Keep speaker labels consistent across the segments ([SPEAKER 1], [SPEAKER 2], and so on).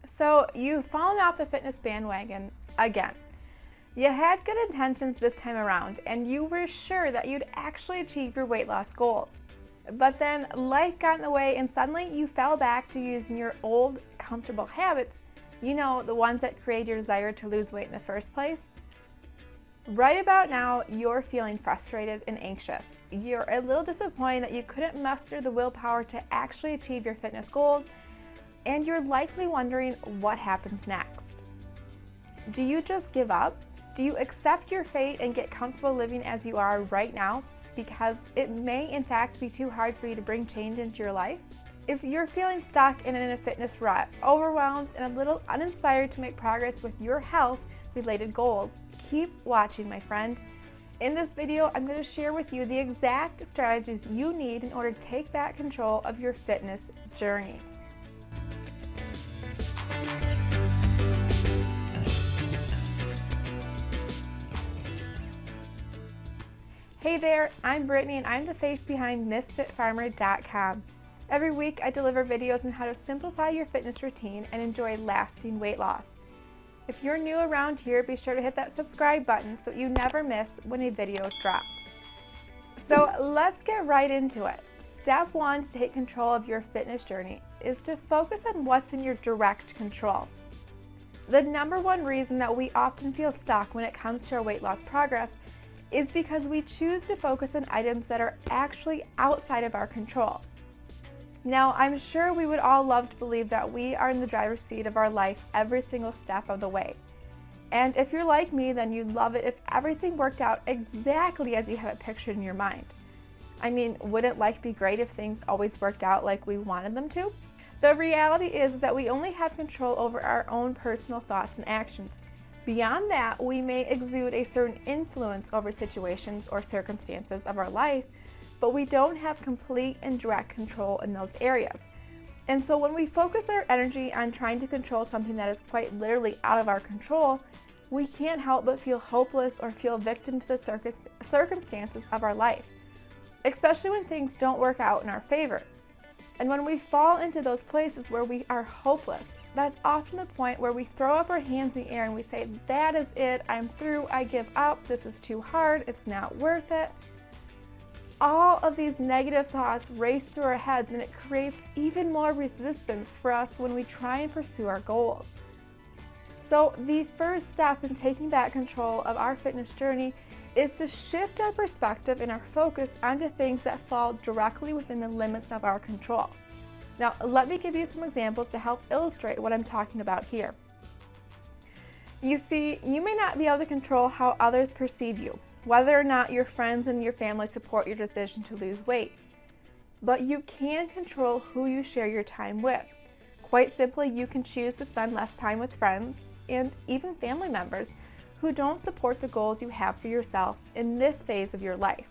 [SPEAKER 1] So you've fallen off the fitness bandwagon again. You had good intentions this time around and you were sure that you'd actually achieve your weight loss goals. But then life got in the way and suddenly you fell back to using your old comfortable habits, the ones that create your desire to lose weight in the first place. Right about now, you're feeling frustrated and anxious. You're a little disappointed that you couldn't muster the willpower to actually achieve your fitness goals, and you're likely wondering what happens next. Do you just give up? Do you accept your fate and get comfortable living as you are right now because it may in fact be too hard for you to bring change into your life? If you're feeling stuck and in a fitness rut, overwhelmed and a little uninspired to make progress with your health-related goals, keep watching, my friend. In this video, I'm going to share with you the exact strategies you need in order to take back control of your fitness journey. Hey there, I'm Britney and I'm the face behind MisfitFarmer.com. Every week I deliver videos on how to simplify your fitness routine and enjoy lasting weight loss. If you're new around here, be sure to hit that subscribe button so you never miss when a video drops. So let's get right into it. Step 1 to take control of your fitness journey is to focus on what's in your direct control. The number one reason that we often feel stuck when it comes to our weight loss progress is because we choose to focus on items that are actually outside of our control. Now, I'm sure we would all love to believe that we are in the driver's seat of our life every single step of the way. And if you're like me, then you'd love it if everything worked out exactly as you have it pictured in your mind. I mean, wouldn't life be great if things always worked out like we wanted them to? The reality is that we only have control over our own personal thoughts and actions. Beyond that, we may exude a certain influence over situations or circumstances of our life, but we don't have complete and direct control in those areas. And so when we focus our energy on trying to control something that is quite literally out of our control, we can't help but feel hopeless or feel victim to the circumstances of our life, especially when things don't work out in our favor. And when we fall into those places where we are hopeless, that's often the point where we throw up our hands in the air and we say, that is it, I'm through, I give up, this is too hard, it's not worth it. All of these negative thoughts race through our heads and it creates even more resistance for us when we try and pursue our goals. So the first step in taking back control of our fitness journey is to shift our perspective and our focus onto things that fall directly within the limits of our control. Now, let me give you some examples to help illustrate what I'm talking about here. You see, you may not be able to control how others perceive you, whether or not your friends and your family support your decision to lose weight, but you can control who you share your time with. Quite simply, you can choose to spend less time with friends and even family members who don't support the goals you have for yourself in this phase of your life.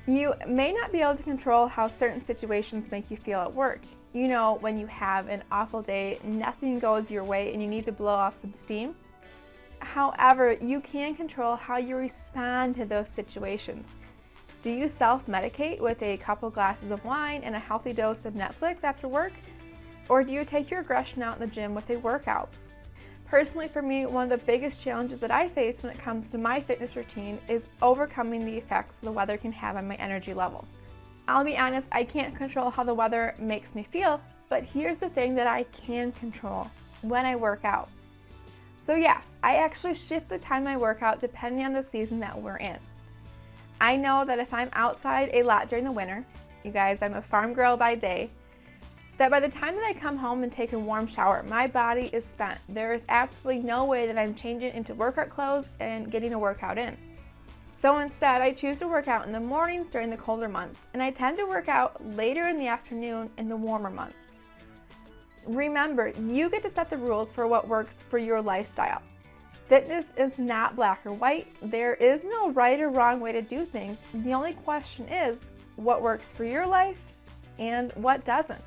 [SPEAKER 1] You may not be able to control how certain situations make you feel at work. When you have an awful day, nothing goes your way and you need to blow off some steam. However, you can control how you respond to those situations. Do you self-medicate with a couple glasses of wine and a healthy dose of Netflix after work? Or do you take your aggression out in the gym with a workout? Personally, for me, one of the biggest challenges that I face when it comes to my fitness routine is overcoming the effects the weather can have on my energy levels. I'll be honest, I can't control how the weather makes me feel, but here's the thing that I can control: when I work out. So yes, I actually shift the time I work out depending on the season that we're in. I know that if I'm outside a lot during the winter, you guys, I'm a farm girl by day, that by the time that I come home and take a warm shower, my body is spent. There is absolutely no way that I'm changing into workout clothes and getting a workout in. So instead, I choose to work out in the mornings during the colder months, and I tend to work out later in the afternoon in the warmer months. Remember, you get to set the rules for what works for your lifestyle. Fitness is not black or white. There is no right or wrong way to do things. The only question is what works for your life and what doesn't.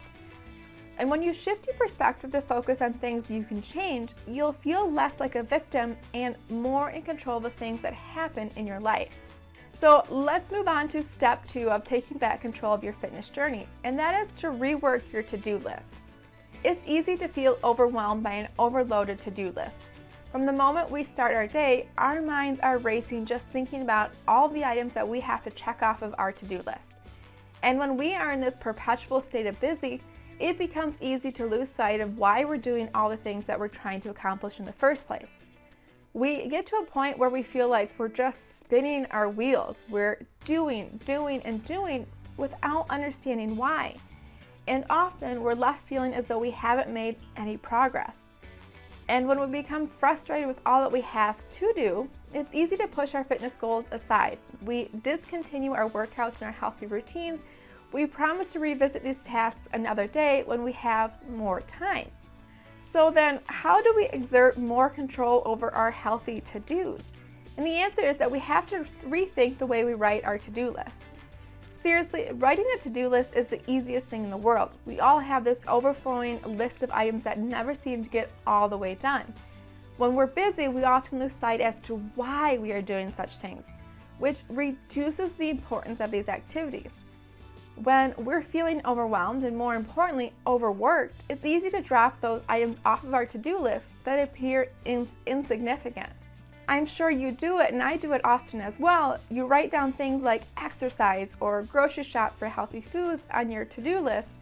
[SPEAKER 1] And when you shift your perspective to focus on things you can change, you'll feel less like a victim and more in control of the things that happen in your life. So let's move on to step 2 of taking back control of your fitness journey, and that is to rework your to-do list. It's easy to feel overwhelmed by an overloaded to-do list. From the moment we start our day, our minds are racing just thinking about all the items that we have to check off of our to-do list. And when we are in this perpetual state of busy, it becomes easy to lose sight of why we're doing all the things that we're trying to accomplish in the first place. We get to a point where we feel like we're just spinning our wheels. We're doing without understanding why. And often we're left feeling as though we haven't made any progress. And when we become frustrated with all that we have to do, it's easy to push our fitness goals aside. We discontinue our workouts and our healthy routines. We promise to revisit these tasks another day when we have more time. So then, how do we exert more control over our healthy to-dos? And the answer is that we have to rethink the way we write our to-do list. Seriously, writing a to-do list is the easiest thing in the world. We all have this overflowing list of items that never seem to get all the way done. When we're busy, we often lose sight as to why we are doing such things, which reduces the importance of these activities. When we're feeling overwhelmed and, more importantly, overworked, it's easy to drop those items off of our to-do list that appear insignificant. I'm sure you do it, and I do it often as well. You write down things like exercise or grocery shop for healthy foods on your to-do list,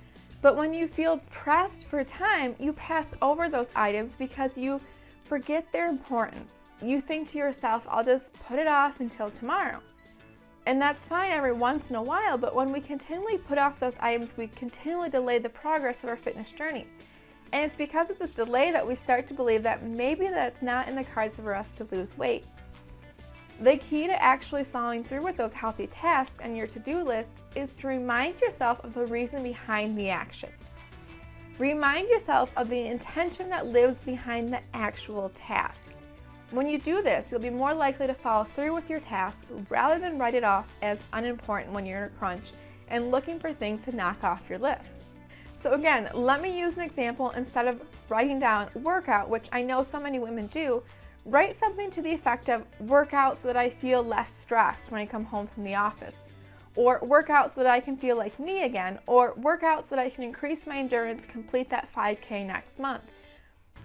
[SPEAKER 1] but when you feel pressed for time, you pass over those items because you forget their importance. You think to yourself, I'll just put it off until tomorrow. And that's fine every once in a while, but when we continually put off those items, we continually delay the progress of our fitness journey. And it's because of this delay that we start to believe that maybe that's not in the cards for us to lose weight. The key to actually following through with those healthy tasks on your to-do list is to remind yourself of the reason behind the action. Remind yourself of the intention that lives behind the actual task. When you do this, you'll be more likely to follow through with your task rather than write it off as unimportant when you're in a crunch and looking for things to knock off your list. So again, let me use an example. Instead of writing down workout, which I know so many women do, write something to the effect of workout so that I feel less stressed when I come home from the office, or workout so that I can feel like me again, or workout so that I can increase my endurance, complete that 5K next month.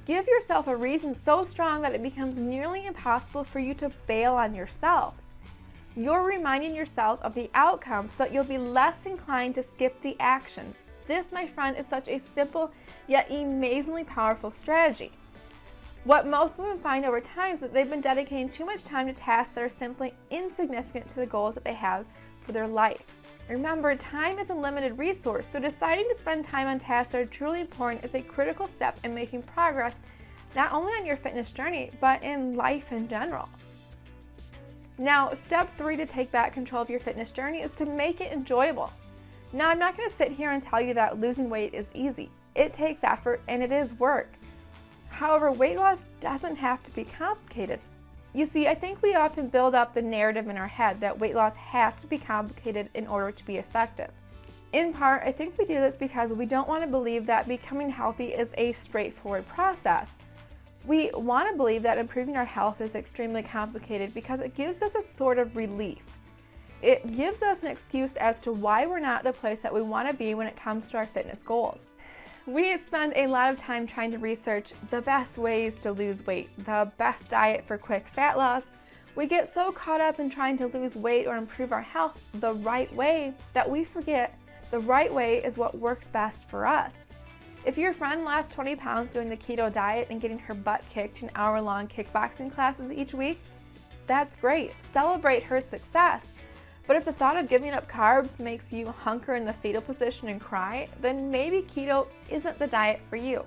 [SPEAKER 1] Give yourself a reason so strong that it becomes nearly impossible for you to bail on yourself. You're reminding yourself of the outcome so that you'll be less inclined to skip the action. This, my friend, is such a simple yet amazingly powerful strategy. What most women find over time is that they've been dedicating too much time to tasks that are simply insignificant to the goals that they have for their life. Remember, time is a limited resource, so deciding to spend time on tasks that are truly important is a critical step in making progress, not only on your fitness journey, but in life in general. Now, step 3 to take back control of your fitness journey is to make it enjoyable. Now, I'm not going to sit here and tell you that losing weight is easy. It takes effort and it is work. However, weight loss doesn't have to be complicated. You see, I think we often build up the narrative in our head that weight loss has to be complicated in order to be effective. In part, I think we do this because we don't want to believe that becoming healthy is a straightforward process. We want to believe that improving our health is extremely complicated because it gives us a sort of relief. It gives us an excuse as to why we're not the place that we want to be when it comes to our fitness goals. We spend a lot of time trying to research the best ways to lose weight, the best diet for quick fat loss. We get so caught up in trying to lose weight or improve our health the right way that we forget the right way is what works best for us. If your friend lost 20 pounds doing the keto diet and getting her butt kicked in hour-long kickboxing classes each week, that's great. Celebrate her success. But if the thought of giving up carbs makes you hunker in the fetal position and cry, then maybe keto isn't the diet for you.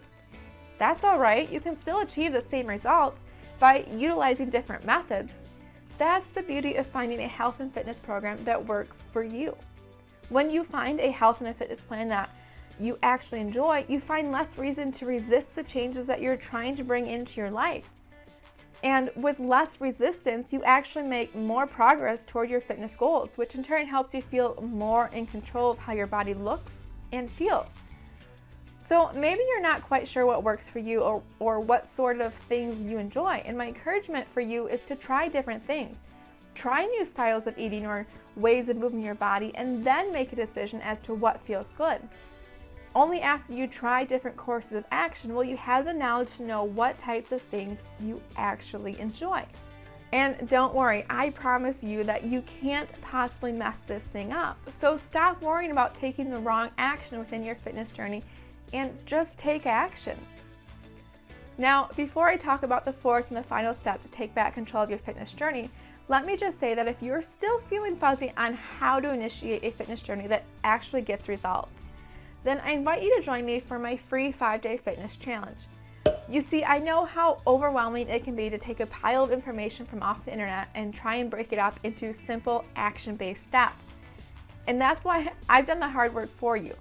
[SPEAKER 1] That's all right. You can still achieve the same results by utilizing different methods. That's the beauty of finding a health and fitness program that works for you. When you find a health and a fitness plan that you actually enjoy, you find less reason to resist the changes that you're trying to bring into your life. And with less resistance, you actually make more progress toward your fitness goals, which in turn helps you feel more in control of how your body looks and feels. So maybe you're not quite sure what works for you or what sort of things you enjoy. And my encouragement for you is to try different things. Try new styles of eating or ways of moving your body, and then make a decision as to what feels good. Only after you try different courses of action will you have the knowledge to know what types of things you actually enjoy. And don't worry, I promise you that you can't possibly mess this thing up. So stop worrying about taking the wrong action within your fitness journey and just take action. Now, before I talk about the fourth and the final step to take back control of your fitness journey, let me just say that if you're still feeling fuzzy on how to initiate a fitness journey that actually gets results, then I invite you to join me for my free 5-day fitness challenge. You see, I know how overwhelming it can be to take a pile of information from off the internet and try and break it up into simple action-based steps. And that's why I've done the hard work for you.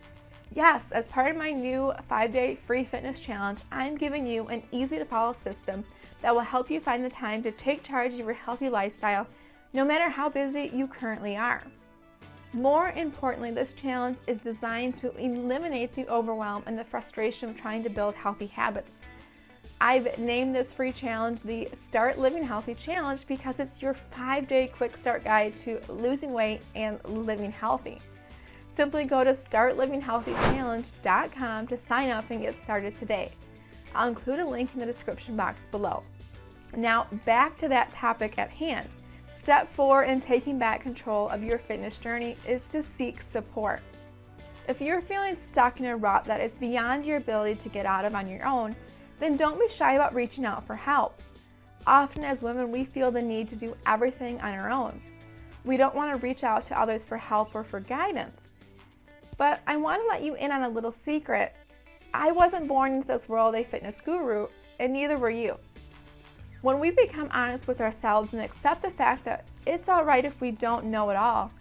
[SPEAKER 1] Yes, as part of my new 5-day free fitness challenge, I'm giving you an easy-to-follow system that will help you find the time to take charge of your healthy lifestyle, no matter how busy you currently are. More importantly, this challenge is designed to eliminate the overwhelm and the frustration of trying to build healthy habits. I've named this free challenge the Start Living Healthy Challenge because it's your 5-day quick start guide to losing weight and living healthy. Simply go to startlivinghealthychallenge.com to sign up and get started today. I'll include a link in the description box below. Now back to that topic at hand. Step 4 in taking back control of your fitness journey is to seek support. If you're feeling stuck in a rut that is beyond your ability to get out of on your own, then don't be shy about reaching out for help. Often as women, we feel the need to do everything on our own. We don't want to reach out to others for help or for guidance. But I want to let you in on a little secret. I wasn't born into this world a fitness guru, and neither were you. When we become honest with ourselves and accept the fact that it's all right if we don't know it all,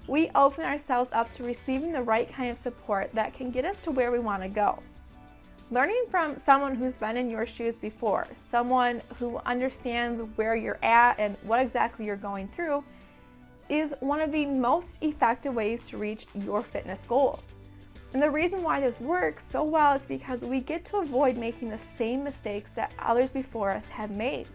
[SPEAKER 1] we open ourselves up to receiving the right kind of support that can get us to where we want to go. Learning from someone who's been in your shoes before, someone who understands where you're at and what exactly you're going through, is one of the most effective ways to reach your fitness goals. And the reason why this works so well is because we get to avoid making the same mistakes that others before us have made.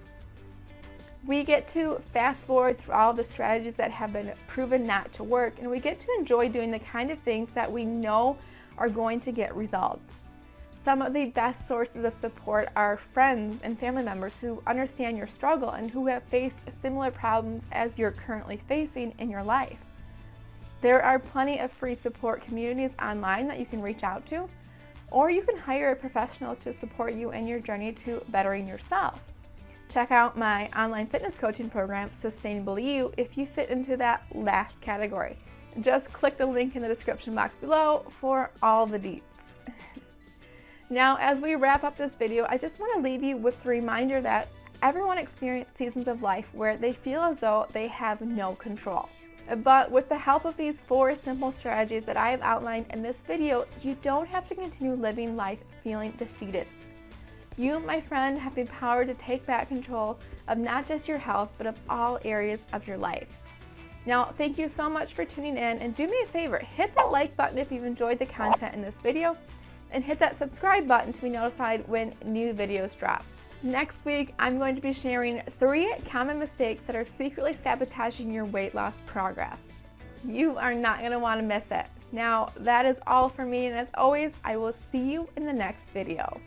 [SPEAKER 1] We get to fast forward through all the strategies that have been proven not to work, and we get to enjoy doing the kind of things that we know are going to get results. Some of the best sources of support are friends and family members who understand your struggle and who have faced similar problems as you're currently facing in your life. There are plenty of free support communities online that you can reach out to, or you can hire a professional to support you in your journey to bettering yourself. Check out my online fitness coaching program, Sustainable You, if you fit into that last category. Just click the link in the description box below for all the deets. Now, as we wrap up this video, I just want to leave you with the reminder that everyone experiences seasons of life where they feel as though they have no control. But with the help of these 4 simple strategies that I have outlined in this video, you don't have to continue living life feeling defeated. You, my friend, have the power to take back control of not just your health, but of all areas of your life. Now, thank you so much for tuning in, and do me a favor, hit that like button if you've enjoyed the content in this video, and hit that subscribe button to be notified when new videos drop. Next week, I'm going to be sharing 3 common mistakes that are secretly sabotaging your weight loss progress. You are not going to want to miss it. Now, that is all for me, and as always, I will see you in the next video.